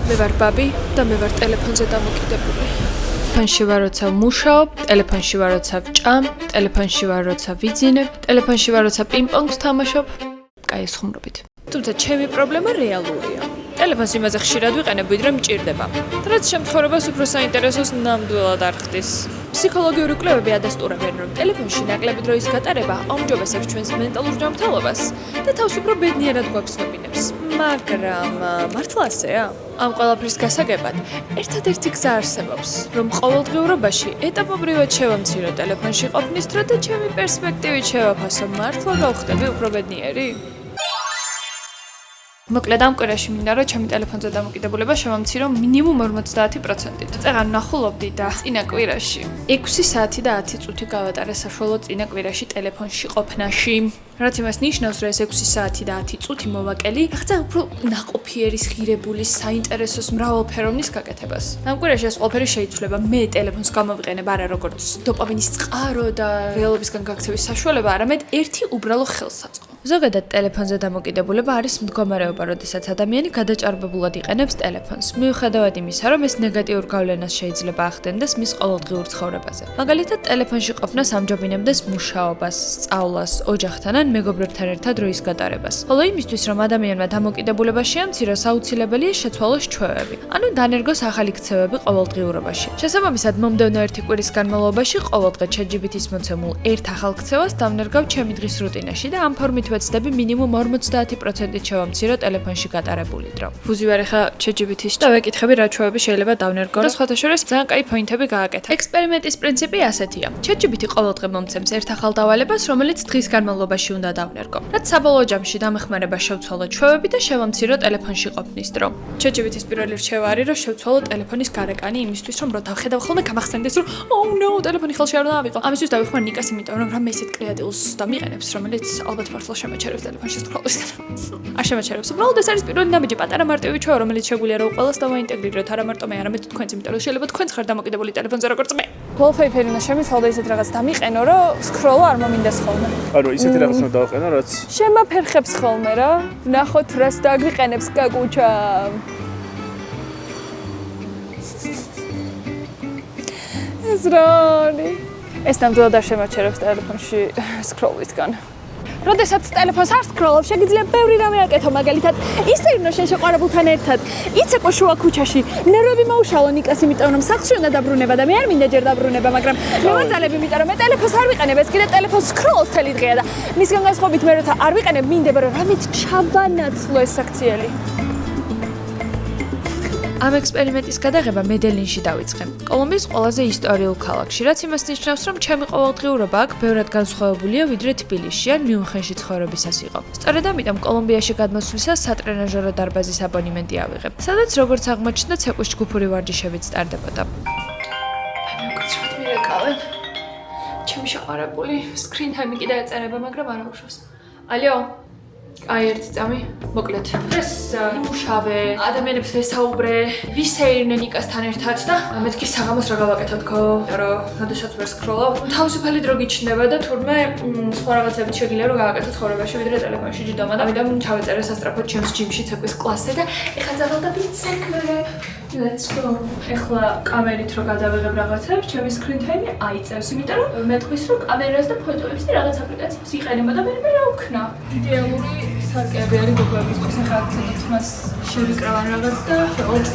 მე ვარ ბაბი და მე ვარ ტელეფონზე დამოკიდებული. ტელეფონში ვარ, როცა ვმუშაობ, ტელეფონში ვარ, როცა ვჭამ, ტელეფონში ვარ, როცა ვიძინებ, ტელეფონში ვარ, როცა პინგ-პონგს თამაშობ. კაი ხუმრობით. თუმცა ჩემი პრობლემა რეალურია. ტელეფონს იმაზე ხშირად ვიყენებ, ვიდრე მჭირდება. რაც შემთხვევას უფრო საინტერესოს ნამდვილად არ ხდის. ფსიქოლოგიური კვლევები ადასტურებენ, რომ ტელეფონში ნაკლები დროის გატარება აუმჯობესებს ჩვენს მენტალურ ჯანმრთელობას და თავს უფრო ბედნიერად გვაგრძნობინებს. მაგრამ მართლა ასეა? ამ ყველაფრის გასაგებად ერთადერთი გზა არსებობს, რომ ყოველდღიურობაში ეტაპობრივად შევამცირო ტელეფონში ყოფნის დრო და ჩემი პერსპექტივით შევაფასო, მართლა გავხდები უფრო ბედნიერი? მოკლედ ამ კვირაში მინდა რომ ჩემი ტელეფონზე დამოკიდებულება შევამცირო მინიმუმ 50%-ით. წეღან ნახულობდი და წინა კვირაში 6 საათი და 10 წუთი გავატარე საშუალო წინა კვირაში ტელეფონში ყოფნაში. რაც იმას ნიშნავს, რომ ეს 6 საათი და 10 წუთი მოვაკელი ახლა უფრო ნაყოფიერის, ღირებული, საინტერესოს მრავალფეროვნის გაკეთებას. ამ კვირაში ეს ყველაფერი შეიძლება. მე ტელეფონს გამოვიყენებ არა როგორც დოპამინის წყარო და რეალობისგან გაქცევის საშუალება, არამედ ერთი უბრალო ხელსაწყო. ზოგადად ტელეფონზე დამოკიდებულება არის მდგომარეობა, როდესაც ადამიანი გადაჭარბებულად იყენებს ტელეფონს. მიუხედავად იმისა, რომ ეს ნეგატიურ გავლენას შეიძლება ახდენდეს მის ყოველდღიურ ცხოვრებაზე. მაგალითად, ტელეფონში ყოფნას ამჯობინებდეს მუშაობას, სწავლას, ოჯახთან ან მეგობრებთან ერთად დროის გატარებას. ხოლო იმისთვის, რომ ადამიანმა დამოკიდებულება შეამციროს, აუცილებელია შეცვალოს ჩვევები, ანუ დანერგოს ახალი ქცევები ყოველდღიურობაში. შესაბამისად, მომდევნო ერთი კვირის განმავლობაში ყოველდღე ChatGPT-ს მოცემულ ერთ ახალ ქცევას დავნერგავ ჩემი დღის რუტინაში და ამ ფორმით ვეცდები მინიმუმ 50%-ით შევამცირო ტელეფონში გატარებული დრო. ვუზი ვარ ახლა ChatGPT-ში და ვეკითხები რა ჩვევები შეიძლება დავნერგო და სხვათა შორის ძალიან კაი პოინტები გააკეთა. ექსპერიმენტის პრინციპი ასეთია. ChatGPT ყოველდღე მომცემს ერთ ახალ დავალებას, რომელიც დღის განმავლობაში უნდა დავნერგო. რაც საბოლოო ჯამში დამეხმარება შევცვალო ჩვევები და შევამცირო ტელეფონში ყოფნის დრო. ChatGPT-ის პირველი რჩევა არის, რომ შევცვალო ტელეფონის გარეკანი იმისთვის, რომ დავხედავ ხოლმე გამახსენდეს, რომ oh no, ტელეფონი ხელში არ უნდა ავიღო. ამისთვის დავიხმარ ნიკას, იმიტომ რომ რამე ისეთ კრეატიულს დამიყენებს, რომელიც ალბათ მართლა შემეჩერებს ტელეფონში სკროლისგან. არ შემეჩერებს. უბრალოდ ეს არის პირველი ნაბიჯი, პატარა მარტივი ჩვევა, რომელიც შეგვიძლია რომ ყველას დავაინტეგრიროთ, არა მარტო მე, არამედ თქვენც, იმიტომ რომ შეიძლება თქვენც ხარ დამოკიდებული ტელეფონზე როგორც მე. wallpaper-ი უნდა შემიცვალო ისეთ რაღაც დამიყენო, რომ სკროლო არ მომინდეს ხოლმე. ანუ ისეთი რაღაც უნდა დავყენო, რაც შემაფერხებს ხოლმე რა. ნახოთ რას დაგვიყენებს კაკუჩა. ეს რანი. ეს ნამდვილად არ შემაჩერებს ტელეფონში სკროლისგან. როდესაც ტელეფონს არ სკროლობ, შეგიძლია ბევრი რამე აკეთო, მაგალითად, ისეირნო შენ შეყვარებულთან ერთად, იცეკვო შუა ქუჩაში, ნერვები მოუშალო ნიკას, იმიტომ რომ სახლში უნდა დაბრუნება და მე არ მინდა ჯერ დაბრუნება, მაგრამ მე ვაძალები, იმიტომ რომ მე ტელეფონს არ ვიყენებ, ეს კიდე ტელეფონს სკროლს მთელი დღეა და მისგან განსხვავებით მე როცა არ ვიყენებ, მინდება რომ რამით ჩაბანაცვლო ეს საქციელი. ამ ექსპერიმენტის გადაღება მედელინში დავიწყე. კოლუმბიის ყველაზე ისტორიულ ქალაქში, რაც იმას ნიშნავს, რომ ჩემი ყოველდღიურობა აქ ბევრად განსხვავებულია, ვიდრე თბილისში ან მიუნხენში ცხოვრებისას იყო. სწორედ ამიტომ კოლუმბიაში გადმოსვლისას სატრენაჟერო დარბაზის აბონემენტი ავიღებ, სადაც როგორც აღმოჩნდა, ცეკვის ჯგუფური ვარჯიშებიც ტარდებოდა. მე უკაცრავად მირეკავენ. ჩემი შეყვარებული screen time კიდე ეწერება, მაგრამ არ აუშვას. ალიო აი ერთი წამი, მოკლედ. ეს იმუშავე, ადამიანებს ვესაუბრე, ვისეირნე ნიკასთან ერთად და მეთქი საღამოს რა გავაკეთო თქო, რომ როდესაც ვერ სკროლობ, თავისუფალი დრო გიჩნდება და თურმე სხვა რაღაცებიც შეგიძლია რომ გავაკეთო ცხოვრებაში, ვიდრე ტელეფონში ჯდომა და ამიტომ ჩავეწერე სასწრაფოდ ჩემს ჯიმში ცეკვის კლასზე და ეხლა წავალ და ვიცეკვე. Let's go. ეხლა კამერით რო გადავიღებ რაღაცებს, ჩემი screen time-ი აიწევს, იმიტომ რომ მეთქვის რომ კამერას და ფოტოებს და რაღაც აპლიკაციებს იყენებო და მე რა ვქნა. იდეალური სარკეები არის გოგოებისთვის, ეხლა ცოტა მას შევიკრავან რაღაც და ოქს.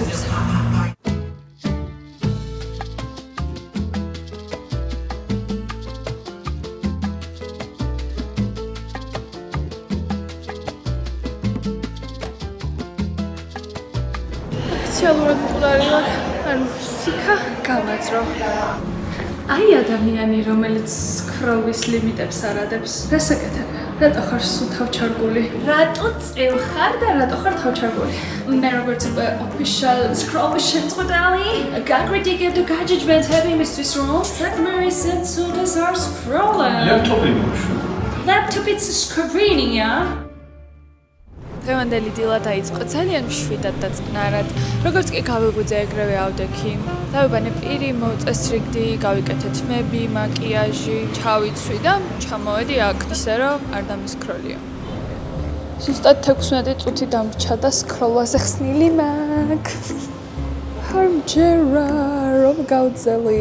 სპეციალურად მკვდარი ვარ, ანუ სიქა გავაძრო. აი ადამიანი, რომელიც სკროლის ლიმიტებს არ ადებს. რასაკეთებ? რატო ხარ სულ თავჩარგული? რატო წევ ხარ და რატო ხარ თავჩარგული? მე როგორც official scroll შემწყვეტელი, გაგრიდიგებ და გაჯაჯმენტები იმისთვის რომ საკმარის სენსორს არ scroll-ა. Laptop-იც screen-ია. დღევანდელი დილა დაიწყო ძალიან მშვიდად და წყნარად. როგორც კი გავიღვიძე ეგრევე ავდექი. დავიბანე პირი, მოვწესრიგდი, გავიკეთე თმები, მაკიაჟი, ჩავიცვი და ჩამოვედი აქ, ისე რომ არ დამისკროლიო. ზუსტად 16 წუთი დამრჩა და სკროლაზე ხსნილი მაქვს. Harmjera რომ გავძელი,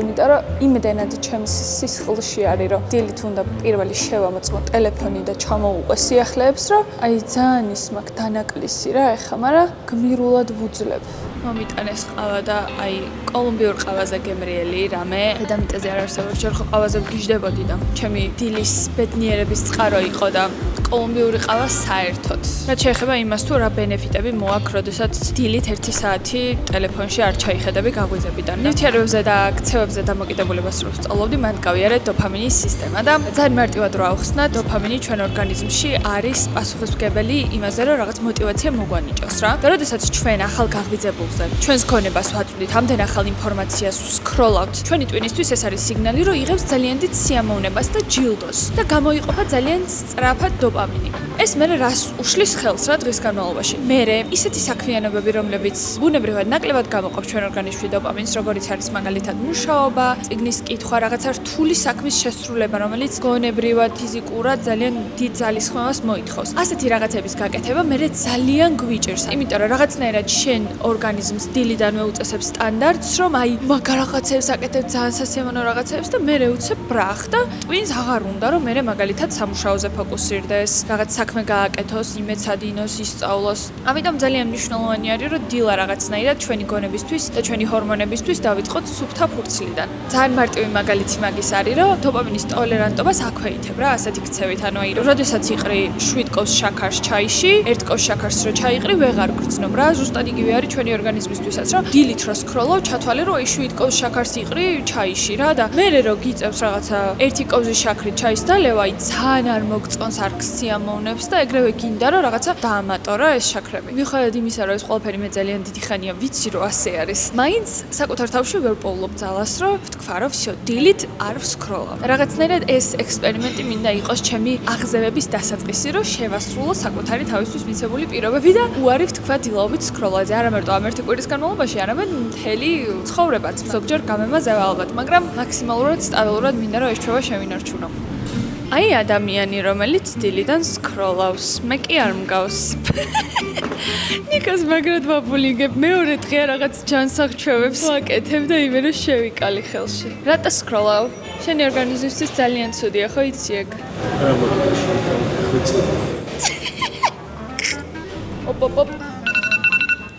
იმიტომ რომ იმდენად ჩემს სისხლში არის, რომ დილით უნდა პირველი შევამოწმო ტელეფონი და ჩამოვუყვე სიახლეებს, რომ აი ძალიან ის მაქვს დანაკლისი რა ეხა, მაგრამ გმირულად ვუძლებ. მომიტანეს ყავა და აი კოლუმბიურ ყავაზე გემრიელი რამე დედამიწაზე არ არსებობს, ჯერ ხო ყავაზე ვგიჟდებოდი და ჩემი დილის ბედნიერების წყარო იყო და კოლუმბიური ყავა საერთოდ. რაც შეეხება იმას თუ რა ბენეფიტები მოაქვს, როდესაც დილით 1 საათი ტელეფონში არ ჩაიხედები გაგვიზებიდან. ნივთიერებებზე და ქცევებზე დამოკიდებულებას რო ვსწავლობდი, მან გავიარე დოფამინის სისტემა და ძალიან მარტივად რო ავხსნა, დოფამინი ჩვენ ორგანიზმში არის პასუხისმგებელი იმაზე, რომ რაღაც мотиваცია მოგვანიჭოს რა. და როდესაც ჩვენ ახალ გაღვიძებულზე ჩვენს გონებას ვაწვდით, ამდენ ახალ ინფორმაციას ვსკროლავთ, ჩვენი ტვინისთვის ეს არის სიგნალი, რომ იღებს ძალიან დიდ სიამოვნებას და ჯილდოს და გამოიყოფა ძალიან სწრაფად დოპამინი. ეს მე რას უშლის ხელს რა დღის განმავლობაში. მე ისეთი საქმიანობები, რომლებიც ბუნებრივად ნაკლებად გამოყოფს ჩვენ ორგანიზმში დოპამინს, როგორიც არის მაგალითად მუშაობა, წიგნის კითხვა, რაღაცა რთული საქმის შესრულება, რომელიც გონებრივად, ფიზიკურად ძალიან დიდ ძალისხმევას მოითხოვს. ასეთი რაღაცების გაკეთება მე ძალიან გვიჭირს, იმიტომ რომ რაღაცნაირად შენ ორგანიზმს დილიდანვე უწესებს სტანდარტს, რომ აი მაგ რაღაცებს აკეთებ ძალიან სასიამოვნო რაღაცებს და მე უცებ ბრახ და ტვინს აღარ უნდა რომ მე მაგალითად სამუშაოზე ფოკუსირდეს, რაღაც საქმე გააკეთოს, იმეცადინოს, ისწავლოს. ამიტომ ძალიან მნიშვნელოვანი არის რომ დილა რაღაცნაირად ჩვენი გონებისთვის და ჩვენი ჰორმონებისთვის დავიწყოთ სუფთა ფურცლიდან. ძალიან მარტივი მაგალითი მაგის არის რომ დოპამინის ტოლერანტობას აქვეითებ რა, ასეთი ქცევით, ანუ აი როდესაც იყრი 7 კოვს შაქარს ჩაიში, 1 კოვს შაქარს რო ჩაიყრი, ვეღარ გრძნობ რა, ზუსტად იგივე არის ჩვენი ორგანიზმისთვისაც, რომ დილით რო სკროლავ, ჩათვალე რომ აი 7 კოვს შაქარს იყრი ჩაიში რა და მე რო გიწევს რაღაცა 1 კოვზი შაქრით ჩაის დალევა, აი ძალიან არ მოგწონს არ გსიამოვნებს და ეგრევე გინდა რომ რაღაცა დაამატორა ეს შაქრები. მიუხედავად იმისა, რომ ეს ყველაფერი მე ძალიან დიდი ხანია ვიცი რომ ასე არის. მაინც საკუთარ თავში ვერ პოულობ ძალას, რომ ვთქვა რომ всё, დილით არ ვსკროლავ. რაღაცნაირად ეს ექსპერიმენტი მინდა იყოს ჩემი აღზევების დასაწყისი, რომ შევასრულო საკუთარი თავისთვის მიცემული პირობები და უარი ვთქვა დილაობით სკროლაზე. არა მარტო ამ 1 კვირის განმავლობაში, არამედ მთელი ცხოვრებაც. ზოგჯერ გამემაზევა ალბათ, მაგრამ მაქსიმალურად სტაბილურად მინდა რომ ეს ჩვევა შევინარჩუნო. აი ადამიანი, რომელიც დილიდან სკროლავს, მე კი არ მგავს. ნიკას მაგრად ვაბულინგებ, მეორე დღეა რაღაც ჯანსაღჩევებს ვაკეთებ და იმერო შევიკალი ხელში. რატო სკროლავ? შენი ორგანიზმისთვის ძალიან ცუდია, ხო იცი ეგ? ოპ.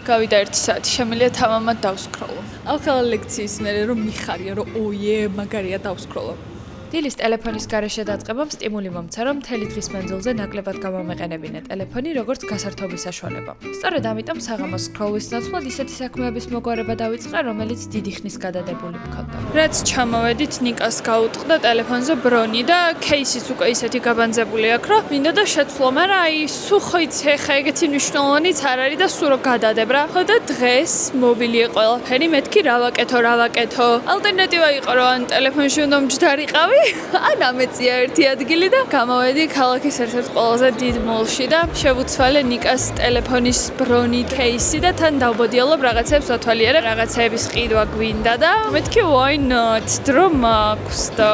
გავიდა 1 საათი, შემიძლია თამამად დავსკროლო. ახლა ლექციის მერე რომ მიხარია, რომ ოიე, მაგარია დავსკროლო. დილის ტელეფონის გარეშე დაწყებამ სტიმული მომცა, რომ მთელი დღის მანძილზე ნაკლებად გამომეყენებინე ტელეფონი, როგორც გასართობის საშუალება. სწორედ ამიტომ საღამოს სკროლვის ნაცვლად ისეთი საქმეების მოგვარება დავიწყე, რომელიც დიდი ხნის გადადებული მქონდა. რაც ჩამოვედით, ნიკას გაუტყდა ტელეფონზე ბრონი და кейსიც უკვე ისეთი გაბანძებული აქვს, რომ მინდა და შეცვლო, მაგრამ აი სულ ხო იცი, ხა ეგეთი მნიშვნელოვანიც არ არის და სულ რო გადადებ რა. ხო და დღეს მობილია ყველაფერი, მეთქი რა ვაკეთო. ალტერნატივა იყო, რომ ან ტელეფონში უნდა მჯდარიყავი, ან ამეწია ერთი ადგილი და გამოვედი ქალაქის ერთ-ერთ ყველაზე დიდ მოლში და შევუცვალე ნიკას ტელეფონის ბრონი кейსი და თან დავბოდიალობ რაღაცებს ვათვალიერე, რაღაცების ყიდვა გვინდა და მეთქი why not, დრო მაქვს და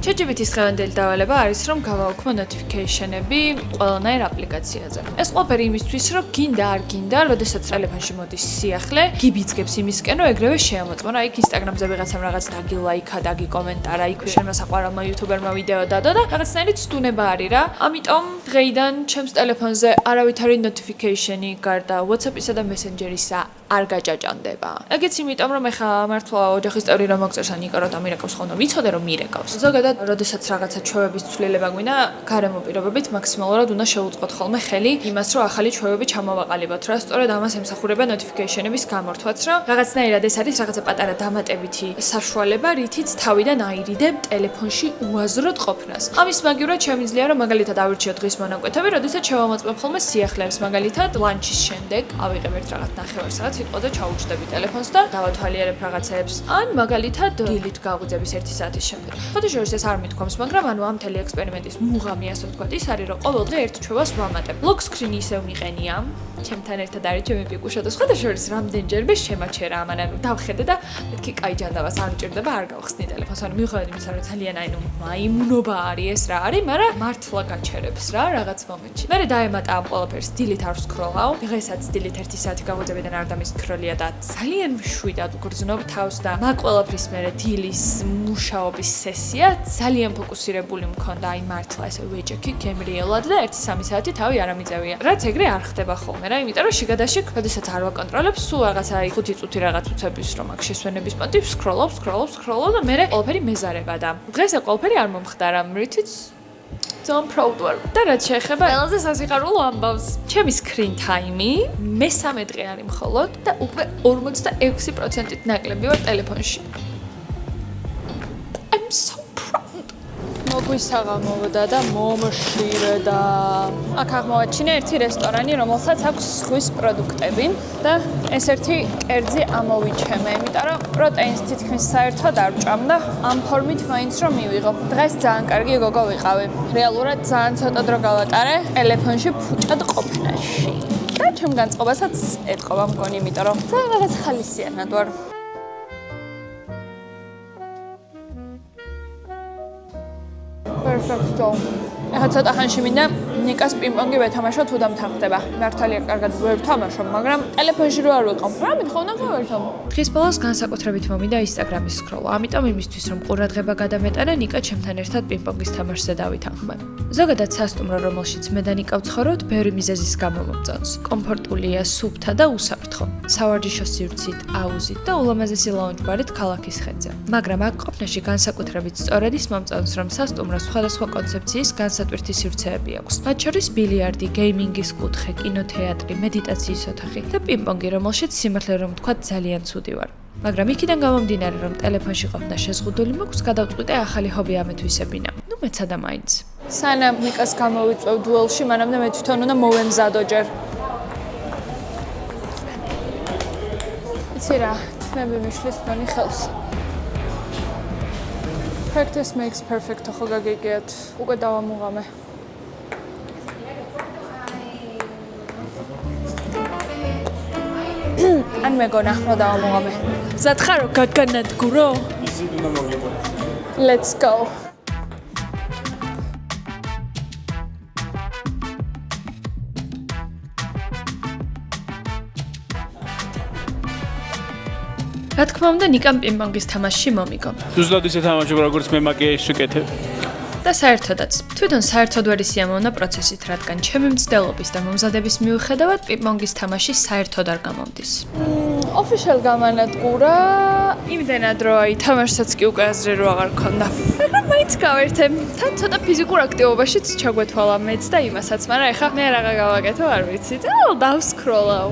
ChatGPT-ის დღევანდელი დავალება არის, რომ გავაუქმო notification-ები ყველანაირ აპლიკაციაზე. ეს ყველაფერი იმისთვის, რომ გინდა არ გინდა, როდესაც ტელეფონში მოდის სიახლე, გიბიძგებს იმისკენ, რომ ეგრევე შეამოწმო. რა, იქ Instagram-ზე ვიღაცამ რაღაც დაგილაიქა, დაგიკომენტარა, იქ შენმა საყვარელმა YouTuber-მა ვიდეო დადო და რაღაცნაირი ცდუნება არის რა. ამიტომ დღეიდან ჩემს ტელეფონზე არავითარი notification-ი გარდა WhatsApp-ისა და Messenger-ისა არ გაჭაჭანდება. ეგეც იმიტომ, რომ ეხა მართლა ოჯახის წევრი რომ მოგწერს ან იკარო და მირეკავს ხოლმე, ვიცოდე რომ მირეკავს. ზოგადად, როდესაც რაღაცა ჩვევების ცვლილება გვინდა, გარემო პირობებით მაქსიმალურად უნდა შევუწყოთ ხოლმე ხელი იმას, რომ ახალი ჩვევები ჩამოვაყალიბოთ, რა სწორედ ამას ემსახურება notification-ების გამორთვაც, რომ რაღაცნაირად ეს არის რაღაცა პატარა დამატებითი საშუალება, რითიც თავიდან აირიდებ ტელეფონში უაზროდ ყოფნას. ამის მაგივრად შემიძლია, რომ მაგალითად ავირჩიო დღის მონაკვეთები, როდესაც შევამოწმებ ხოლმე სიახლეებს, მაგალითად ლანჩის შემდეგ, ავიღებ ერთ რაღაც ნახევარ საათს სიტყვაზე ჩაუჭდები ტელეფონს და დავათვალიერებ რაღაცებს. ან მაგალითად დილით გავუძების 1 საათის შემდეგ. ფოტოშოპში ეს არ მithქვამს, მაგრამ ანუ ამ მთელი ექსპერიმენტის მუღამი ასე ვთქვათ ის არის, რომ ყოველდღე ერთ ჩვევას ვამატებ. ლოკ სკრინი ისევ მიყენია. ჩემთან ერთად არის ჩემი პიკუშა და სხვადასხვა რამდენჯერმე შემაჩერა ამან ანუ დავხედე და მეთქი კაი ჯანდავას არ მჭირდება არ გავხსნი ტელეფონს ანუ მიუხედავად იმისა რომ ძალიან აი ნუ მაიმუნობა არის ეს რა არის მაგრამ მართლა გაჩერებს რა რაღაც მომენტში მე დაემატა ამ ყველაფერს დილით არ ვსკროლავ დღესაც დილით 1 საათი გავუძებიდან არ დამისკროლია და ძალიან მშვიდად ვგრძნობ თავს და მაგ ყველაფრის მერე დილის მუშაობის სესია ძალიან ფოკუსირებული მქონდა აი მართლა ესე ვეჭექი გემრიელად და 1-3 საათი თავი არ ამიწევია რაც ეგრე არ ხდება ხოლმე რა იმიტომ რომ შიგადაშიგ როდესაც არ ვაკონტროლებ სულ რაღაცა 5 წუთი რაღაც უცების რომ აქ შესვენების პონტი სკროლობ და მე ყველაფერი მეზარება და დღეს ყველაფერი არ მომხდარა რითიც ძალიან proud ვარ და რაც შეეხება ყველაზე სასიხარულო ამბავს ჩემი screen time-ი მე-3 დღე არის მხოლოდ და უკვე 46%-ით ნაკლები ვარ ტელეფონში I'm so proud მოგვისაღა მოვდა და მომშირე და აქ აღმოვაჩინე ერთი რესტორანი რომელსაც აქვს ზღვის პროდუქტები და ეს ერთი კერძი ამოვიჩემე იმიტომ რომ პროტეინს თითქმის საერთოდ არ ვჭამ და ამ ფორმით მაინც რომ მივიღო დღეს ძალიან კარგი გოგო ვიყავი რეალურად ძალიან ცოტა დრო გავატარე ტელეფონში ფუჭად ყოფნაში და ჩემ განწყობასაც ეთყობა მგონი იმიტომ რომ ძალიან რაღაც ხალისიანად ვარ Perfecto. ეხლა ცოტა ხანში მინდა ნიკას პინგ-პონგი ვეთამაშო თუ დამთანხდება. მართალია კარგად ვერ ვთამაშობ, მაგრამ ტელეფონში რო არ ვიყავ. რა მითხონა გავერთო. დღის ბოლოს განსაკუთრებით მომინდა ინსტაგრამის სკროლა. ამიტომ იმისთვის რომ ყურადღება გადამეტანა, ნიკა ჩემთან ერთად პინგ-პონგის თამაშზე დავითანხმე. ზოგადად სასტუმრო რომელშიც მე და ნიკა ვცხოვრობთ, ბევრი მიზეზის გამო მომწონს. კომფორტულია, სუფთა და უსაფრთხო. სავარჯიშო სივრცით, აუზით და ულამაზესი ლაუნჯ-ბარით ქალაქის ხედზე. მაგრამ აქ ყოფნაში განსაკუთრებით სწორედ ის მომწონს, რომ სასტუმროს სხვადასხვა კონცეფციის განსატვირთი სივრცეები აქვს. მათ შორის ბილიარდი, გეიმინგის კუთხე, კინოთეატრი, მედიტაციის ოთახი და პინგ-პონგი, რომელშიც სიმართლე რომ ვთქვათ ძალიან ცუდი ვარ. მაგრამ იქიდან გამომდინარე, რომ ტელეფონში ყოფნა შეზღუდული მაქვს, გადავწყვიტე ახალი ჰობი ამეთვისებინა. ნუ მეცადა მაინც. სანამ ნიკას გამოვიწვევ დუელში, მანამდე მე თვითონ უნდა მოვემზადო ჯერ. იცი რა, თმები მიშლის მგონი ხელს. Practice makes perfect, ხო გაგიგეთ. უკვე დავამუღამე. ან მეგონა, რომ დავამუღამე. მზად ხარ რომ გაგანადგურო? Let's go. რა თქმა უნდა, ნიკამ პინგ-პონგის თამაშში მომიგო. ზუსტად ისე თამაშობ, როგორც მე მაკიაჟს ვიკეთებ. და საერთოდაც, თვითონ საერთოდ ვერ ისიამოვნა პროცესით, რადგან ჩემი მცდელობის და მომზადების მიუხედავად პინგ-პონგის თამაში საერთოდ არ გამომდის. Official გამანადგურა, იმდენად რომ აი თამაშსაც კი უკვე აზრი რო აღარ ქონდა. მაგრამ მაინც გავერთე. თან ცოტა ფიზიკურ აქტივობაშიც ჩაგვეთვალა მეც და იმასაც, მაგრამ ეხლა მე რაღა გავაკეთო, არ ვიცი. დავსკროლავ.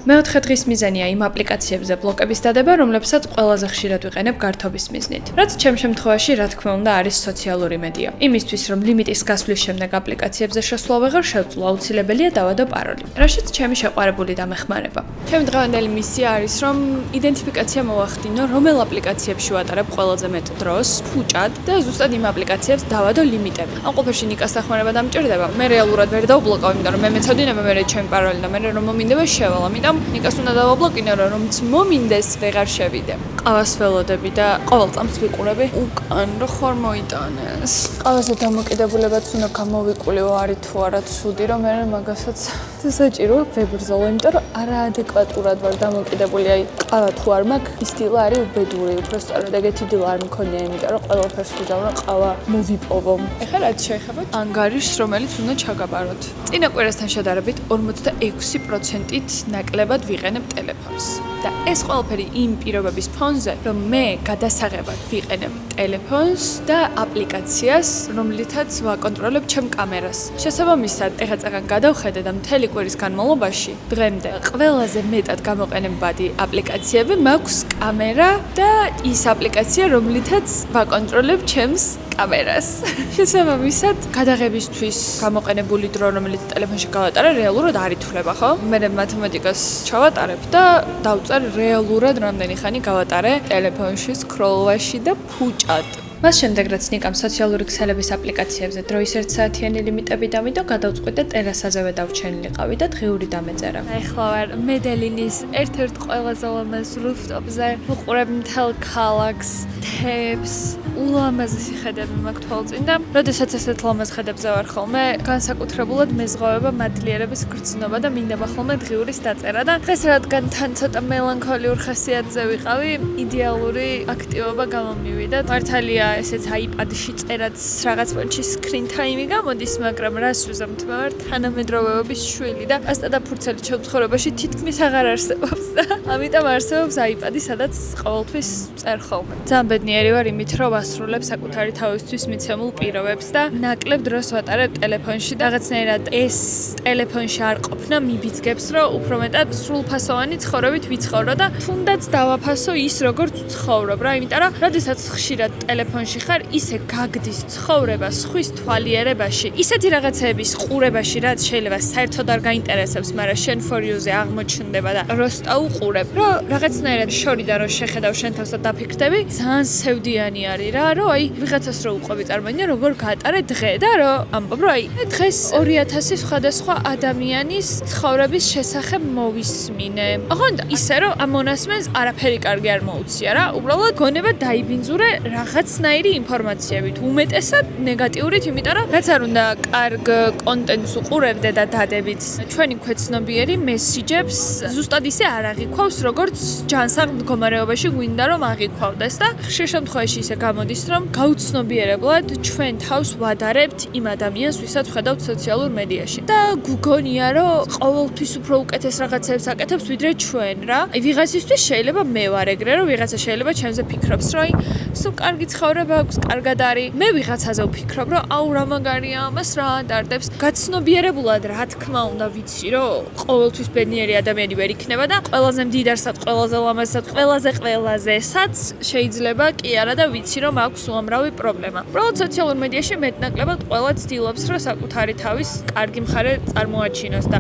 მეოთხე დღის მიზანია იმ აპლიკაციებზე ბლოკების დადება, რომლებსაც ყველაზე ხშირად ვიყენებ გართობის მიზნით. რაც ჩემ შემთხვევაში, რა თქმა უნდა, არის სოციალური მედია. იმისთვის, რომ ლიმიტის გასვლის შემდეგ აპლიკაციებზე შესვლა ვეღარ შევძლო, აუცილებელია დავადო პაროლი. რაშიც ჩემი შეყვარებული დამეხმარება. ჩემი დღევანდელი მისია არის, რომ იდენტიფიკაცია მოვახდინო, რომელ აპლიკაციებში ვატარებ ყველაზე მეტ დროს, ფუჭად და ზუსტად იმ აპლიკაციებს დავადო ლიმიტები. ამ ყოფაში ნიკას დახმარება დამჭირდება. მე რეალურად ვერ დავბლოკავ, იმიტომ რომ მე მეცოდინება მე ჩემი პაროლი და მე რომ მომინდება შევალ, ამიტომ ნიკას უნდა დავაბლოკინო, რომც მომინდეს ვეღარ შევიდე. ყავას ველოდები და ყოველ წამს ვიყურები უკან რო ხარ მოიტანეს. ყავაზე დამოკიდებულებაც უნდა გამოვიყულიო, არის თუ არა ცუდი, რომ მე მაგასაც საჭირო ვებრძოლო, იმიტომ რომ არაადეკვატურად ვარ დამოკიდებული, აი ყავა თუ არ მაქვს, ის დილა არის უბედური, უბრალოდ ეგეთი დილა არ მქონია, იმიტომ რომ ყველაფერს ვიზავნა ყავა მოვიპოვო. ეხლა რაც შეეხება ანგარიშს, რომელიც უნდა ჩაგაბაროთ. წინა კვირასთან შედარებით 46%-ით ნაკლებად ვიყენებ ტელეფონს. და ეს ყველაფერი იმ პირობების ფონზე, რომ მე გადასაღებად ვიყენებ ტელეფონს და აპლიკაციას, რომლითაც ვაკონტროლებ ჩემ კამერას. შესაბამისად, ეხლა წაგან გადავხედე და მთელი კვირის განმავლობაში დღემდე ყველაზე მეტად გამოყენებადი აპლიკაციები მაქვს კამერა და ის აპლიკაცია, რომლითაც ვაკონტროლებ ჩემს კამერას. შესაბამისად, გადაღებისთვის გამოყენებული დრო, რომელიც ტელეფონში გავატარე, რეალურად არ ითვლება, ხო? მე მათემატიკას ჩავატარებ და დავწერ რეალურად რამდენი ხანი გავატარე ტელეფონში სკროლვაში და ფუჭად. მას შემდეგ რაც ნიკამ სოციალური ქსელების აპლიკაციებზე დროის 1 საათიანი ლიმიტები დავიდო, გადავწყვიტე ტერასაზევე დავჩენილიყავი და დღიური დამეწერა. ახლა ვარ მედელინის ერთ-ერთ ყველაზე ლამაზ რუფტოპზე, ვუყურებ მთელ ქალაქს, თემს, ულამაზესი ხედები მაქვს თვალწინ და როდესაც ესეთ ლამაზ ხედებზე ვარ ხოლმე, განსაკუთრებულად მეზღვავება მადლიერების გრძნობა და მინდება ხოლმე დღიურის დაწერა და დღეს რადგან თან ცოტა მელანქოლიურ ხასიათზე ვიყავი, იდეალური აქტივობა გამომივიდა. მართალია ესეც iPad-ში წერაც რაღაც პონჩი screen time-ი გამოდის, მაგრამ რას ვიზამთ, მე ვარ თანამედროვეობის შვილი და პასტა და ფურცელი ჩემცხოვრებაში თითქმის აღარ არსებობს და ამიტომ არსებობს iPad-ი, სადაც ყოველთვის წერ ხოლმე. ძალიან ბედნიერი ვარ იმით, რომ ვასრულებ საკუთარი თავისთვის მიცემულ პირობებს და ნაკლებ დროს ვატარებ ტელეფონში და რაღაცნაირად ეს ტელეფონში არ ყოფნა მიბიძგებს, რომ უფრო მეტად სრულფასოვანი ცხოვრებით ვიცხოვრო და თუნდაც დავაფასო ის, როგორც ვცხოვრობ რა, იმიტომ რომ როდესაც ხშირად ტელეფონში ხარ, ისე გაგდის ცხოვრება სხვის თვალიერებაში, ისეთი რაღაცების ყურებაში, რაც შეიძლება საერთოდ არ გაინტერესებს, მაგრამ შენ for you-ზე აღმოჩნდება და როსტა უყურებ, რომ რაღაცნაირად შორიდან რომ შეხედავ შენ თავს და დაფიქრდები, ძალიან სევდიანი არის რა, რომ აი ვიღაცას რო უყვები წარმოიდგინე, როგორ გაატარე დღე და რომ ამბობ, რომ აი დღეს 2000 სხვადასხვა ადამიანის ცხოვრების შესახებ მოვისმინე. ოღონდ ისე რომ ამ მონასმენს არაფერი კარგი არ მოუწია რა, უბრალოდ გონება დაიბინძურე რაღაცნაირი ინფორმაციებით, უმეტესად ნეგატიურით, იმიტომ რომ რაც არ უნდა კარგ კონტენტს უყურებდე და დადებით, ჩვენი ქვეცნობიერი მესიჯებს ზუსტად ისე არ აღიქვავს, როგორც ჯანსაღ მდგომარეობაში გვინდა რომ აღიქვავდეს და ხშირ შემთხვევაში ისე გამოდის, რომ გაუცნობიერებლად ჩვენ თავს ვადარებთ იმ ადამიანს, ვისაც ვხედავთ სოციალურ მედიაში. და გგონია, რომ ყოველთვის უფრო უკეთეს რაღაცებს აკეთებს, ვიდრე ჩვენ რა. აი ვიღაცისთვის შეიძლება მე ვარ ეგრე, რომ ვიღაცა შეიძლება ჩემზე ფიქრობს, რომ აი სულ კარგი ცხოვრება აქვს, კარგად არის. მე ვიღაცაზე ვფიქრობ, რომ აუ რა მაგარია, ამას რა ადარდებს. გაცნობიერებულად რა თქმა უნდა ვიცი, რომ ყოველთვის ბედნიერი ადამიანი ვერ იქნება და ყველაზე მდიდარსაც, ყველაზე ლამაზსაც, ყველაზესაც შეიძლება კი არა და ვიცი, რომ აქვს უამრავი პრობლემა. უბრალოდ სოციალურ მედიაში მეტნაკლებად ყველა ცდილობს, რომ საკუთარი თავის კარგი მხარე წარმოაჩინოს და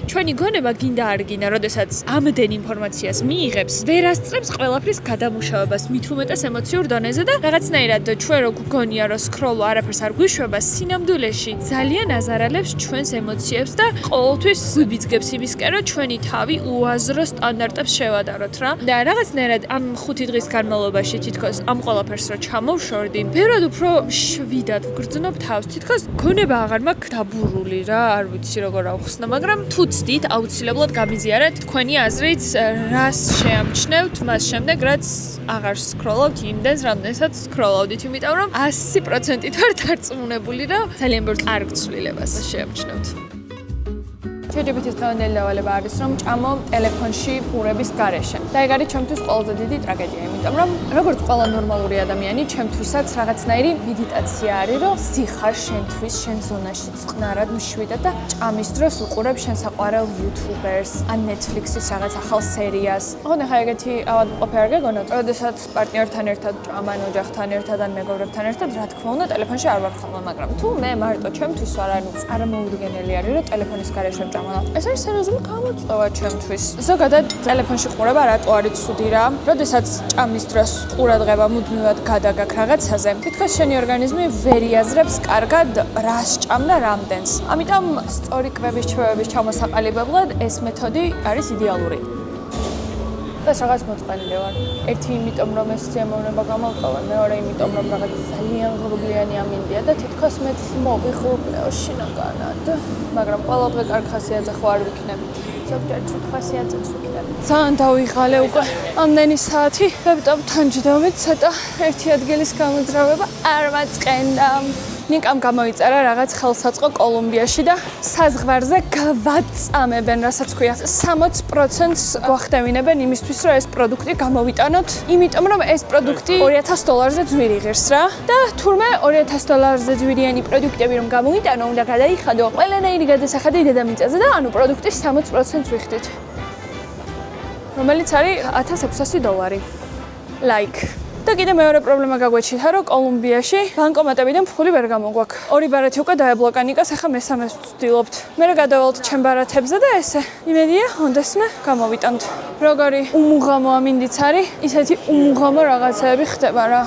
ჩვენი გონება გინდა არ გინდა, როდესაც ამდენ ინფორმაციას მიიღებს, ვერ ასწრებს ყველაფრის გადამუშავებას, მით უმეტეს ემოციურ დონეზე და რაღაცნაირად ჩვენ რო გგონია, რომ სკროლ არაფერს არ გვიშვება, სინამდვილეში ძალიან აზარალებს ჩვენს ემოციებს და ყოველთვის გვიბიძგებს იმისკენ, რომ ჩვენი თავი უაზრო სტანდარტებს შევადაროთ რა. და რაღაცნაირად ამ 5 დღის განმავლობაში თითქოს ამ ყველაფერს რო ჩამოვშორდი, ბევრად უფრო შვიდად ვგრძნობ თავს. თითქოს გონება აღარ მაქვს დაბურული რა, არ ვიცი როგორ ავხსნა, მაგრამ თუ ცდით, აუცილებლად გამიზიარეთ თქვენი აზრით, რას შეამჩნევთ მას შემდეგ, რაც აღარ სკროლობთ იმდენს, რამდენსაც სკროლავდით, იმიტომ რომ 100%-ით ვარ დარწმუნებული, რომ ძალიან ბევრ კარგ ცვლილებას შეამჩნევთ. ChatGPT-ის დღევანდელი დავალება არის, რომ ჭამო ტელეფონში ყურების გარეშე. და ეგ არის ჩვენთვის ყველაზე დიდი ტრაგედია, იმიტომ რომ როგორც ყველა ნორმალური ადამიანი, ჩემთვისაც რაღაცნაირი მედიტაცია არის, რომ სიხარ შენთვის, შენ ზონაში წყნარად მშვიდად და ჭამის დროს უყურებ შენ საყვარელ YouTubers, ან Netflix-ის რაღაც ახალ სერიას. ოღონდ ახლა ეგეთი ავადმყოფი არ გეგონოთ, როდესაც პარტნიორთან ერთად ჭამან, ოჯახთან ერთად ან მეგობრებთან ერთად, რა თქმა უნდა, ტელეფონში არ ვარ ხოლმე, მაგრამ თუ მე მარტო ჩემთვის ვარ, ანუ წარმოუდგენელი არის, რომ ტელეფონის გარეშე ვჭამ. ეს არის სერიოზული გამოწვევა ჩემთვის. ზოგადად ტელეფონში ყურება რატო არის ცუდი რა? როდესაც ჭამის დროს ყურადღება მუდმივად გადაგაქ რაღაცაზე, თითქოს შენი ორგანიზმი ვერ იაზრებს კარგად რას ჭამ და რამდენს. ამიტომ სწორი კვების ჩვევების ჩამოსაყალიბებლად ეს მეთოდი არის იდეალური. ეს რაღაც მოწყენილი ვარ. ერთი იმიტომ რომ ეს სიამოვნება გამოვყვა, მეორე იმიტომ რომ რაღაც ძალიან ღრუბლიანი ამინდია და თითქოს მეც მოვიღრუბლეო შინაგანად. მაგრამ ყოველდღე კარგ ხასიათზე ხო არ ვიქნებ. ზოგჯერ ცუდ ხასიათზეც ვიქნებ. ძალიან დავიღალე უკვე ამდენი საათი ლეპტოპთან ჯდომით, ცოტა ერთი ადგილის გამოძრავება არ მაწყენდა. ნიკამ გამოიწერა რაღაც ხელსაწყო კოლუმბიაში და საზღვარზე გავაწამებენ, რასაც ქვია 60%-ს გვახდევინებენ იმისთვის, რომ ეს პროდუქტი გამოვიტანოთ, იმიტომ რომ ეს პროდუქტი $2000-ზე ძვირი ღირს რა. და თურმე $2000-ზე ძვირიანი პროდუქტები რომ გამოვიტანო, უნდა გადაიხადო ყველანაირი გადასახადი დედამიწაზე და ანუ პროდუქტის 60%-ს ვიხდით. რომელიც არის $1600. Like და კიდე მეორე პრობლემა გაგვეჩითა, რომ კოლუმბიაში ბანკომატებიდან ფული ვერ გამოგვაქვს. ორი ბარათი უკვე დაებლოკა ნიკას, ახლა მესამეს ვცდილობთ. მე გადავალთ ჩემ ბარათებზე და ესე. იმედია, ონდესმე გამოვიტანთ. როგორი უმუღამო ამინდიც არის, ისეთი უმუღამო რაღაცეები ხდება რა.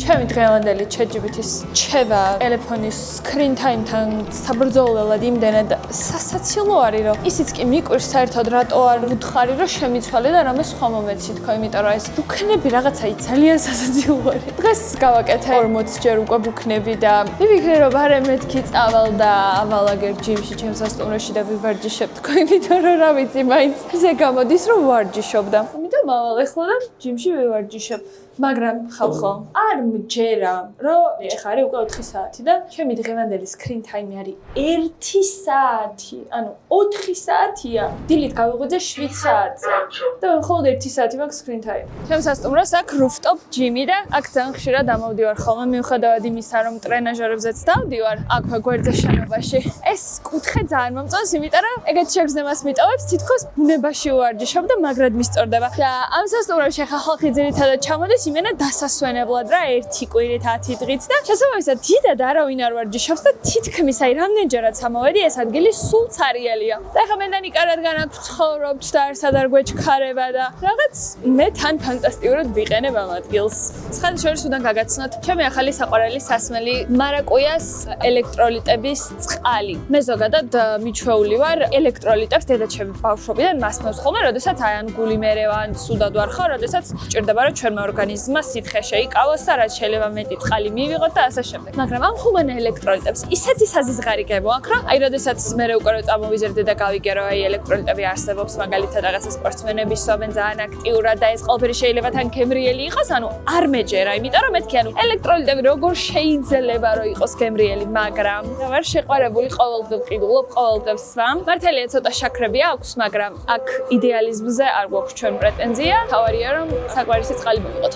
ჩემი დღევანდელი ChatGPT-ის ჩება ტელეფონის screen time-თან საბრძოლველად იმდენად სასაცილო არის, რომ ისიც კი მიკვირს საერთოდ რატო არ ვუთხარი, რომ შემიცვალე და რამე სხვა მომეცი თქო, იმიტომ რომ ეს ბუქნები რაღაცაი ძალიან სასაცილო არის. დღეს გავაკეთე 40 ჯერ უკვე ბუქნები და მივიქრე რომ ბარე მეთქი წავალ და ავალაგერ ჯიმში ჩემს სასტუმროში და ვივარჯიშებ თქო, იმიტომ რომ რა ვიცი, მაინც ისე გამოდის რომ ვარჯიშობდა. ამიტომ ავალ ახლა და ჯიმში ვივარჯიშებ. მაგრამ ხალხო, არ მჯერა, რომ ეხლა არის უკვე 4 საათი და ჩემი დღევანდელი screen time არის 1 საათი, ანუ 4 საათია. დილით გავიღვიძე 7 საათზე. და მხოლოდ 1 საათი მაქვს screen time. ჩემს სასტუმროს აქ rooftop gym-ი და აქ ძალიან ხშირად დამოვდივარ ხოლმე, მიუხედავად იმისა, რომ ტრენაჟერებზეც დავდივარ, აქვე გვერდზე შენობაში. ეს კუთხე ძალიან მომწონს, იმიტომ რომ ეგეთ შეგრძნებას მიტოვებს, თითქოს ბუნებაში ვარჯიშობ და მაგრად მისწორდება. და ამ სასტუმროში ახლა ხალხი ძირითადად ჩამოდის იმენა დასასვენებლად რა 1 კვირით 10 დღით და შესაძლოა დიდად არავინ არ ვარჯიშობს და თითქმის აი რამდენჯერაც ამოვედი ეს ადგილი სულ ცარიელია და ახლა მე და ნიკა რადგან აქ ვცხოვრობთ და არსად არ გვეჩქარება და რაღაც მე თან ფანტასტიკურად ვიყენებ ამ ადგილს. სხვადასხვა უდან გაგაცნოთ ჩემი ახალი საყვარელი სასმელი მარაკუიას ელექტროლიტების წყალი. მე ზოგადად მიჩვეული ვარ ელექტროლიტებს დედაჩემი ბავშვობიდან მასნავს ხოლმე, როდესაც აი ან გული მერევა ან სუდად ვარ ხო, როდესაც ჭირდება რომ ჩვენმა ორგანიზმმა სითხე შეიკავოს და რაც შეიძლება მეტი წყალი მივიღოთ და ასე შემდეგ. მაგრამ ამ ხუმან ელექტროლიტებს ისეთი საზიზღარი გემოაქვს, რომ აი როდესაც მე უკვე რომ წამოვიზრდე და გავიგე რომ აი ელექტროლიტები არსებობს, მაგალითად რაღაცა სპორტსმენები სვამენ ძალიან აქტიურად და ეს ყველაფერი შეიძლება თან გემრიელი იყოს, ანუ არ მეჯერა, იმიტომ რომ მეთქი ანუ ელექტროლიტები როგორ შეიძლება რომ იყოს გემრიელი, მაგრამ ვარ შეყვარებული ყოველდღე ვყიდულობ, ყოველდღე ვსვამ. მართალია ცოტა შაქრები აქვს, მაგრამ აქ იდეალიზმზე არ გვაქვს ჩვენ პრეტენზია. თავარია რომ საყვარელი წყალი მოვიღოთ.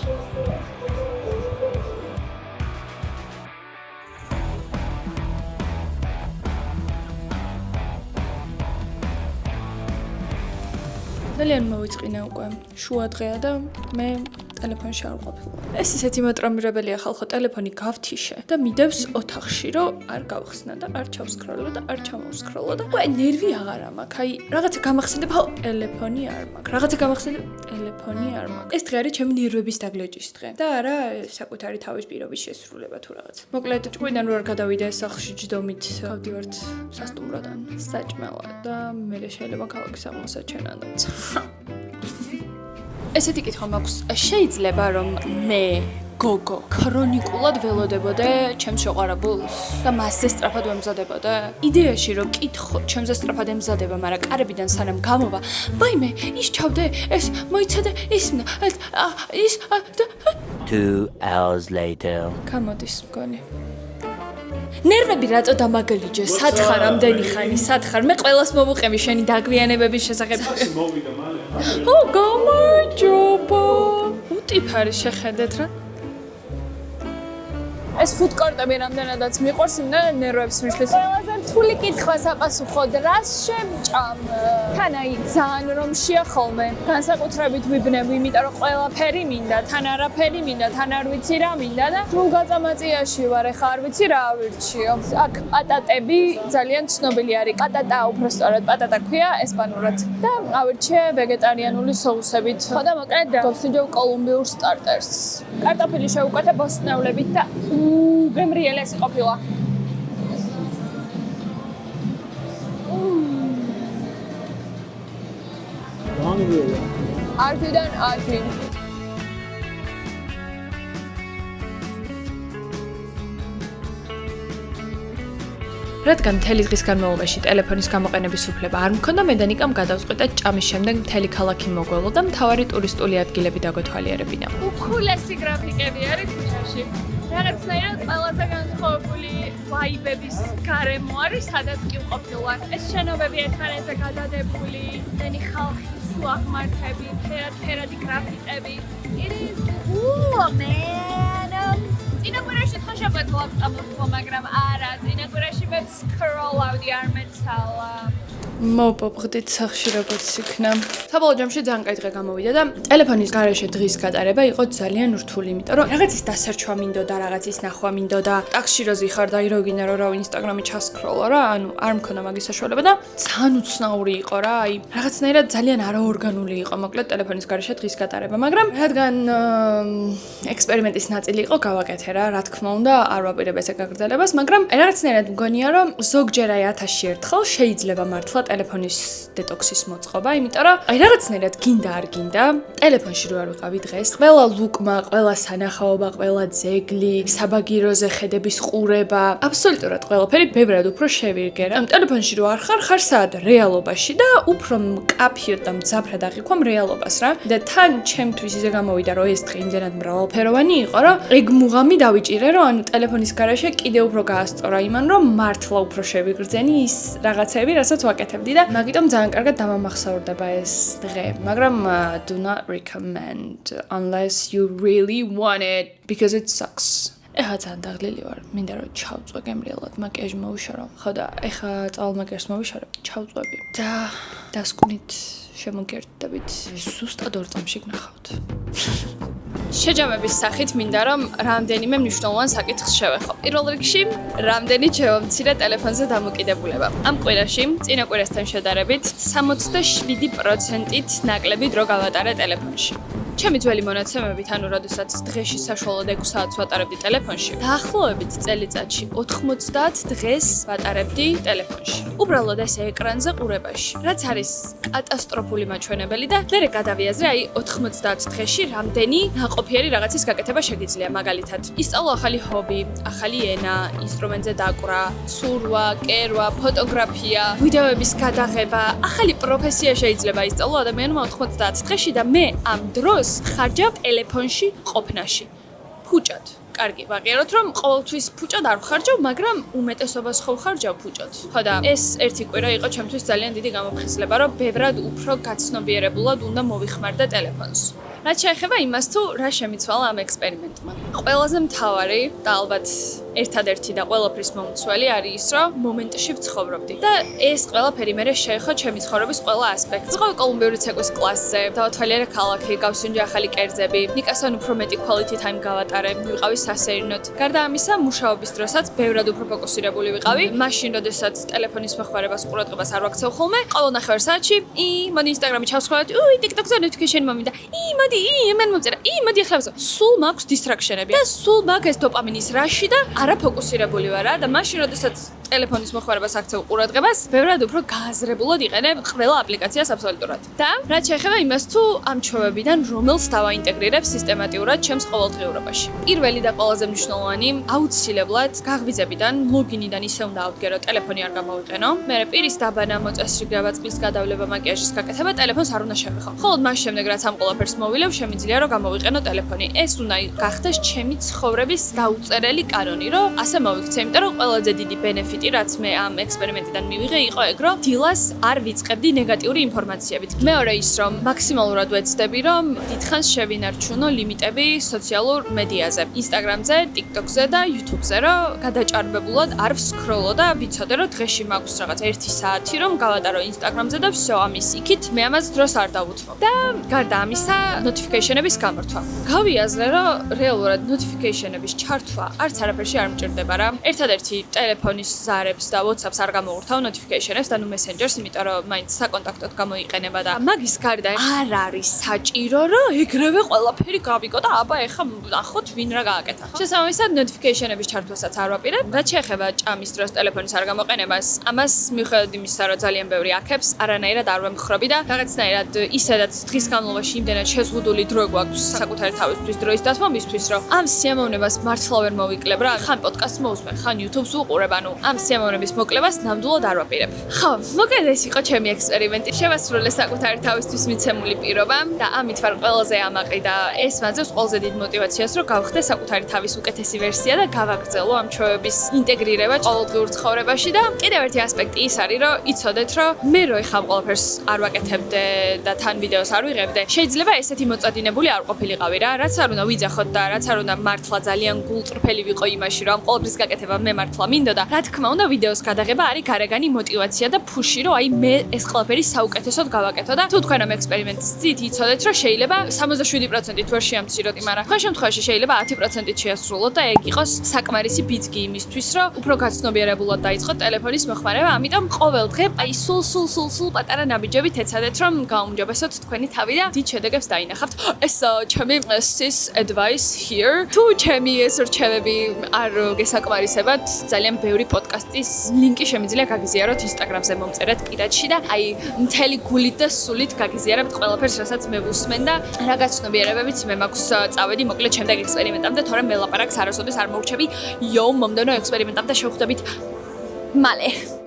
ძალიან მოვიწყინა უკვე შუა დღეა და მე ტელეფონში არ ვყოფ. ეს ისეთი მოტრამირებელია ხალხო, ტელეფონი გავთიშე და მიდევს ოთახში, რომ არ გავხსნა და არ ჩავსკროლო და არ ჩამოვსკროლო და უკვე ნერვი აღარ მაქვს. აი, რაღაცა გამახსენდება, ტელეფონი არ მაქვს. რაღაცა გამახსენდება, ტელეფონი არ მაქვს. ეს დღე არის ჩემი ნერვების დაგლეჯის დღე. და არა, საკუთარი თავის პირობის შესრულება თუ რაღაც. მოკლედ, ჭკვიდან რო არ გადავიდე სახლში ჯდომით, გავდივართ სასტუმროდან საჭმელად და მე შეიძლება ქალაქის აღმოსაჩენა და ესეთი კითხვა მაქვს, შეიძლება რომ მე გოგო ქრონიკულად ველოდებოდე ჩემს შეყვარებულს და მასზე სწრაფად ვემზადებოდე? იდეაში რომ კითხო ჩემზე სწრაფად ემზადება, მაგრამ კარებიდან სანამ გამოვა, ვაიმე, ის ჩავდე, ეს მოიცადე, ის 2 hours later. გამოდის მგონი. ნერვები რატო დამაგლიჯე? სათხარ ამდენი ხანი, სათხარ. მე ყველას მოვუყევი შენი დაგვიანებების შესახებ. მოვიდა მალე. ო, გამარჯობა. უტიფარი შეხედეთ რა. ეს ფუდკორტები რამდენადაც მიყვარს, იმდენად ნერვებს მიშლის. ყველაზე რთული კითხვა საპასუხოდ, რას შემჭამ? თან აი ძალიან რომშია ხოლმე. განსაკუთრებით ვიბნები, იმიტომ რომ ყველაფერი მინდა, თან არაფერი მინდა, თან არ ვიცი რა მინდა და სულ გაწამაწიაში ვარ, ეხა არ ვიცი რა ავირჩიო. აქ პატატები ძალიან ცნობილი არის. პატატა უბრალოდ პატატა ქვია ესპანურად. და ავირჩიე ვეგეტარიანული соусებით. ხო და მოკლედ გავსინჯო კოლუმბიურ სტარტერს. კარტოფილი შევუკეთე ბოსტნეულებით და გემრიელესი ყოფილა. არდიდან არდი. რადგან მთელი დღის განმავლობაში ტელეფონის გამოყენების უფლება არ მქონდა, მე და ნიკამ გადავწყვიტა ჭამის შემდეგ მთელი ქალაქი მოგველო და მთავარი ტურისტული ადგილები დაგვეთვალიერებინა. უხულესი გრაფიკები არის ქუჩაში. რაღაცნაირად ყველაზე განსხვავებული ვაიბების გარემო არის, სადაც კი ვყოფილვარ. ეს შენობები ერთმანეთზე გადადებული, მენი ხალხი, სუაღმართები, ფერადი გრაფიტები. It is cool, man. წინაკვირაში ხო შეგვეძლო წამოწყო, მაგრამ არა, წინაკვირაში მე სკროლავდი არ მეცალა. მოვპოპღდით სახში როგორც იქნა. საბოლოო ჯამში ძალიან კაი დღე გამოვიდა და ტელეფონის გარეშე დღის გატარება იყო ძალიან რთული, იმიტომ რომ რაღაცის დასარჩვა მინდოდა, რაღაცის ნახვა მინდოდა. ტაქსში რო ზიხარ და იროგინა რო ინსტაგრამი ჩასკროლო რა, ანუ არ მქონდა მაგის საშუალება და ძალიან უცნაური იყო რა, აი რაღაცნაირად ძალიან არაორგანული იყო მოკლედ ტელეფონის გარეშე დღის გატარება, მაგრამ რადგან ექსპერიმენტის ნაწილი იყო გავაკეთე რა თქმა უნდა, არ ვაპირებ ესე გაგრძელებას, მაგრამ რაღაცნაირად მგონია რომ ზოგჯერ აი 1000-ში ერთხელ შეიძლება მართლა ტელეფონის დეტოქსის მოწყობა, იმიტომ რომ აი რაღაცნაირად გინდა არ გინდა, ტელეფონში რო არ ვიყავი დღეს, ყველა ლუკმა, ყველა სანახაობა, ყველა ძეგლი, საბაგიროზე ხედების ყურება, აბსოლუტურად ყველაფერი ბევრად უფრო შევირგე. ამ ტელეფონში რო არ ხარ საათ რეალობაში და უფრო მკაფიოდ და მძაფრად აღიქვამ რეალობას რა. და თან ჩემთვის ისე გამოვიდა რომ ეს დღე იმდენად მრავალფეროვანი იყო, რომ ეგ მუღამი დავიჭირე, რომ ანუ ტელეფონის გარეშე კიდევ უფრო გაასწორა იმან, რომ მართლა უფრო შევიგრძენი ის რაღაცები, რასაც ვაკეთებდი და მაგიტომ ძალიან კარგად დამამახსოვრდება ეს დღე. მაგრამ do not recommend unless you really want it because it sucks. ეხლა ძალიან დაღლილი ვარ, მინდა რომ ჩავწვე გემრიელად, მაკიაჟი მოვიშორო. ხო და ეხლა წავალ მაკიაჟს მოვიშორებ, ჩავწვევი და დასკვნით შემოგერთდებით. ზუსტად 2 წამში გნახავთ. შეჯამების სახით მინდა რომ რამდენიმე მნიშვნელოვან საკითხს შევეხო. პირველ რიგში, რამდენი შევამცირე ტელეფონზე დამოკიდებულება. ამ კვირაში, წინა კვირასთან შედარებით, 67%-ით ნაკლები დრო გავატარე ტელეფონში. ჩემი ძველი მონაცემებით, ანუ როდესაც დღეში საშუალოდ 6 საათს ვატარებდი ტელეფონში, დაახლოებით წელიწადში 90 დღეს ვატარებდი ტელეფონში. უბრალოდ ესე ეკრანზე ყურებაში, რაც არის კატასტროფული მაჩვენებელი და მერე გადავიაზრე, აი 90 დღეში რამდენი ნაყოფიერი რაღაცის გაკეთება შეგიძლია, მაგალითად, ისწავლო ახალი ჰობი, ახალი ენა, ინსტრუმენტზე დაკვრა, ცურვა, კერვა, ფოტოგრაფია, ვიდეოების გადაღება, ახალი პროფესია შეიძლება ისწავლო ადამიანმა 90 დღეში და მე ამ დროს ხარჯავ ტელეფონში ყოფნაში. ფუჭად. კარგი, ვაღიაროთ რომ ყოველთვის ფუჭად არ ვხარჯავ, მაგრამ უმეტესობას ხო ვხარჯავ ფუჭად. ხო და ეს ერთი კვირა იყო ჩემთვის ძალიან დიდი გამოფხიზლება, რომ ბევრად უფრო გაცნობიერებულად უნდა მოვიხმარდე ტელეფონს. რაც შეეხება იმას თუ რა შემიცვალა ამ ექსპერიმენტმა. ყველაზე მთავარი და ალბათ ერთადერთი და ყველაფრის მომცველი არის ის, რომ მომენტში ვცხოვრობდი. და ეს ყველაფერი მე შეეხო ჩემი ცხოვრების ყველა ასპექტს. ვიყავი კოლუმბიური ცეკვის კლასზე, დავათვალიერე ქალაქი, გავსინჯე ახალი კერძები, ნიკასთან უფრო მეტი quality time გავატარე, ვიყავი სასეირნოდ. გარდა ამისა, მუშაობის დროსაც ბევრად უფრო ფოკუსირებული ვიყავი. მაშინ, როდესაც ტელეფონის მოხმარებას ყურადღებას არ ვაქცევ ხოლმე, ყოველ ნახევარ საათში, მოდი ინსტაგრამი ჩავსხვრევთ, TikTok-ზე notification მომიდა. მოდი, მენ მომწერა. მოდი ახლა ვსო. სულ მაქვს distraction-ები და სულ მაქვს ეს დოპამინის რაში და არა ფოკუსირებული ვარ რა და მაშინ, როდესაც ტელეფონის მოხმარებას აქცევ ყურადღებას, ბევრად უფრო გააზრებულად იყენებ ყველა აპლიკაციას აბსოლუტურად. და რაც შეეხება იმას თუ ამ ჩვევებიდან რომელს დავაინტეგრირებ სისტემატიურად ჩემს ყოველდღიურობაში. პირველი და ყველაზე მნიშვნელოვანი, აუცილებლად გაღვიძებიდან, ლოგინიდან ისე უნდა ავდგერო, ტელეფონი არ გამოვიყენო. მერე პირის დაბანა, მოწესრიგება, წყლის გადავლება, მაკიაჟის გაკეთება, ტელეფონს არ უნდა შევეხო. ხოლო მას შემდეგ რაც ამ ყველაფერს მოვილევ, შემიძლია რომ გამოვიყენო ტელეფონი. ეს უნდა გახდეს ჩემი ცხოვრების დაუწერელი კანონი, რომ ასე მოვიქცე, იმიტომ რომ ყველაზე დიდი ბენეფიტი რაც მე ამ ექსპერიმენტიდან მივიღე იყო ეგ, რომ დილას არ ვიწყებდი ნეგატიური ინფორმაციებით. მეორე ის, რომ მაქსიმალურად ვეცდები, რომ დიდხანს შევინარჩუნო ლიმიტები სოციალურ მედიაზე, ინსტაგრამზე, TikTok-ზე და YouTube-ზე, რომ გადაჭარბებულად არ ვსკროლო და ვიცოდე, რომ დღეში მაქვს რაღაც 1 საათი, რომ გავატარო ინსტაგრამზე და всё, ამის იქით მე ამას დროს არ დავუთმობ. და გარდა ამისა, notification-ების გამორთვა. გავიაზრე, რომ რეალურად notification-ების ჩართვა არც არაფერში არ მჭირდება რა. ერთადერთი ტელეფონის ზარებს და WhatsApp-ს არ გამოვურთავ notification-ებს და ნუ Messenger-ს, იმიტომ რომ მაინც საკონტაქტოდ გამოიყენება და მაგის გარდა არ არის საჭირო, რომ ეგრევე ყველაფერი გავიგო და აბა ეხა ნახოთ ვინ რა გააკეთა. შესაბამისად notification-ების ჩართვასაც არ ვაპირებ. რაც შეეხება ჭამის დროს ტელეფონის არ გამოყენებას, ამას მიუხედავად იმისა, რომ ძალიან ბევრი აქებს, არანაირად არ ვემხრობი და რაღაცნაირად ისედაც დღის განმავლობაში იმდენად შეზღუდული დრო გვაქვს საკუთარი თავისთვის დროის დათმობისთვის, რომ ამ სიამოვნებას მართლა ვერ მოვიკლებ რა. ხან პოდკასტს მოვუსმენ, ხან YouTube-ს ვუყურებ, ანუ ამ სიამოვნების მოკლებას ნამდვილად არ ვაპირებ. ხო, მოკლედ ეს იყო ჩემი ექსპერიმენტი. შევასრულე საკუთარი თავისთვის მიცემული პირობა და ამით ვარ ყველაზე ამაყი და ეს მაძლევს ყველაზე დიდ мотивაციას, რომ გავხდე საკუთარი თავის უკეთესი ვერსია და გავაგრძელო ამ ჩვევების ინტეგრირება ყოველდღიურ ცხოვრებაში და კიდევ ერთი ასპექტი ის არის, რომ იცოდეთ, რომ მე რო ეხა ყველაფერს არ ვაკეთებდე და თან ვიდეოს არ ვიღებდე, შეიძლება ესეთი მოწადინებული არ ყოფილიყავი რა, რაც არ უნდა ვიძახოთ და რაც არ უნდა მართლა ძალიან გულწრფელი ვიყო იმაში, რომ ამ ყველაფრის გაკეთება მე მართლა მინდოდა. რა თქმა თქმა უნდა, ვიდეოს გადაღება არის გარეგანი მოტივაცია და ფუში, რომ აი მე ეს ყველაფერი საუკეთესოდ გავაკეთო და თუ თქვენ ამ ექსპერიმენტით იცოდეთ, რომ შეიძლება 77%-ით ვერ შეამციროთ, მაგრამ სხვა შემთხვევაში შეიძლება 10%-ით შეასრულოთ და ეგ იყოს საკმარისი ბიძგი იმისთვის, რომ უფრო გაცნობიერებულად დაიწყოთ ტელეფონის მოხმარება. ამიტომ ყოველ დღე აი სულ პატარა ნაბიჯებით ეცადეთ, რომ გაუმჯობესოთ თქვენი თავი და დიდ შედეგებს დაინახავთ. ეს ჩემი sis advice here. თუ ჩემი ეს რჩევები არ გესაკმარისებათ, ძალიან ბევრი პოდკასტის ლინკი შემიძლია გაგიზიაროთ Instagram-ზე მომწერეთ პირადში და აი მთელი გულით და სულით გაგიზიარებთ ყველაფერს, რასაც მე ვუსმენ და რა გაცნობიერებებიც მე მაქვს წავედი მოკლედ შემდეგ ექსპერიმენტამდე, თორემ მე ლაპარაკს არასოდეს არ მოვრჩები. იო, მომდენო ექსპერიმენტამდე შევხვდებით მალე.